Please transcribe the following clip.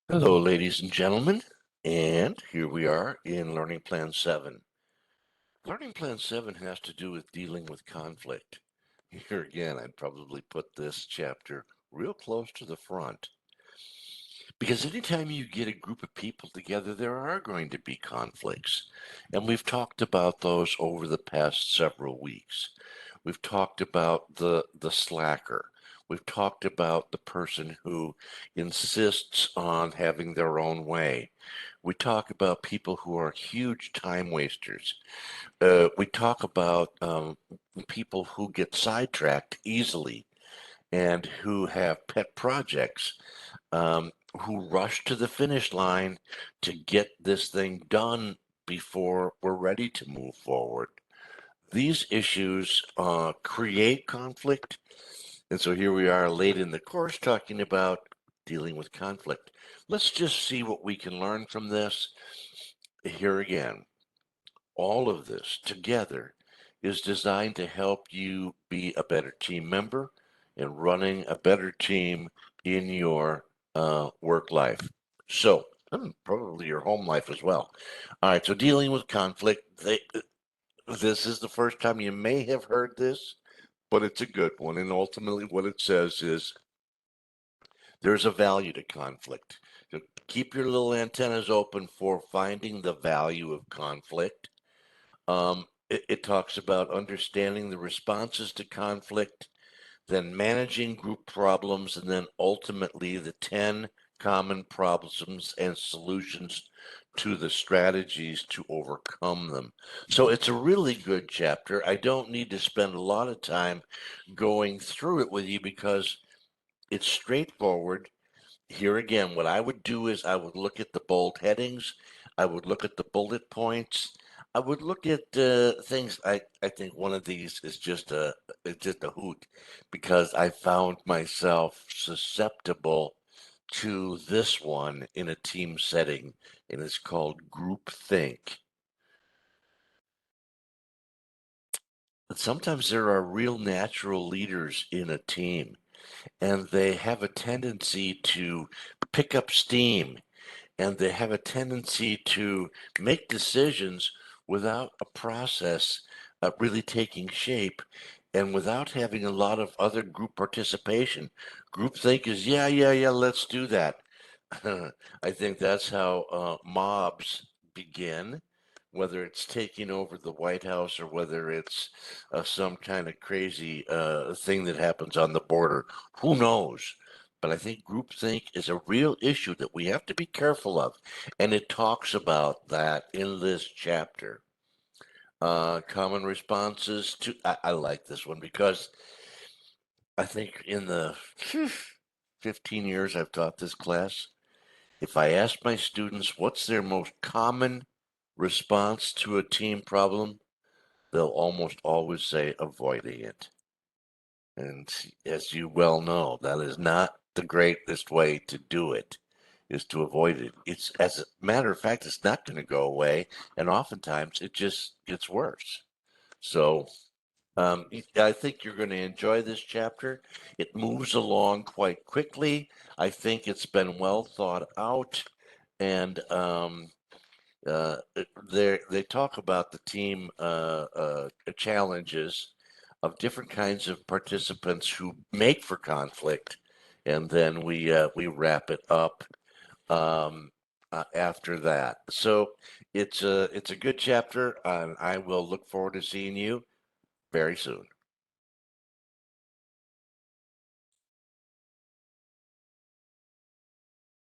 Hello, ladies and gentlemen, and here we are in Learning Plan 7. Learning Plan 7 has to do with dealing with conflict. Here again, I'd probably put this chapter real close to the front because anytime you get a group of people together, there are going to be conflicts. And we've talked about those over the past several weeks. We've talked about the slacker. We've talked about the person who insists on having their own way. We talk about people who are huge time wasters. We talk about people who get sidetracked easily and who have pet projects, who rush to the finish line to get this thing done before we're ready to move forward. These issues create conflict. And so here we are late in the course talking about dealing with conflict. Let's just see what we can learn from this. Here again, all of this together is designed to help you be a better team member and running a better team in your work life. So, probably your home life as well. All right, so dealing with conflict, this is the first time you may have heard this, but it's a good one. And ultimately, what it says is there's a value to conflict. So keep your little antennas open for finding the value of conflict. It talks about understanding the responses to conflict, then managing group problems, and then ultimately the 10 common problems and solutions to the strategies to overcome them. So it's a really good chapter. I don't need to spend a lot of time going through it with you because it's straightforward. Here again, what I would do is I would look at the bold headings, I would look at the bullet points, I would look at things. I think one of these is it's just a hoot because I found myself susceptible to this one in a team setting, and it's called group think. But sometimes there are real natural leaders in a team, and they have a tendency to pick up steam and they have a tendency to make decisions without a process really taking shape and without having a lot of other group participation. Groupthink is, yeah, yeah, yeah, let's do that. I think that's how mobs begin, whether it's taking over the White House or whether it's some kind of crazy thing that happens on the border. Who knows? But I think groupthink is a real issue that we have to be careful of. And it talks about that in this chapter. Common responses to, I like this one because I think in the 15 years I've taught this class, if I ask my students what's their most common response to a team problem, they'll almost always say avoiding it. And as you well know, that is not the greatest way to do it, is to avoid it. It's, as a matter of fact, it's not going to go away. And oftentimes it just gets worse. So I think you're going to enjoy this chapter. It moves along quite quickly. I think it's been well thought out. And they talk about the team challenges of different kinds of participants who make for conflict, and then we wrap it up after that. So it's a good chapter, and I will look forward to seeing you very soon.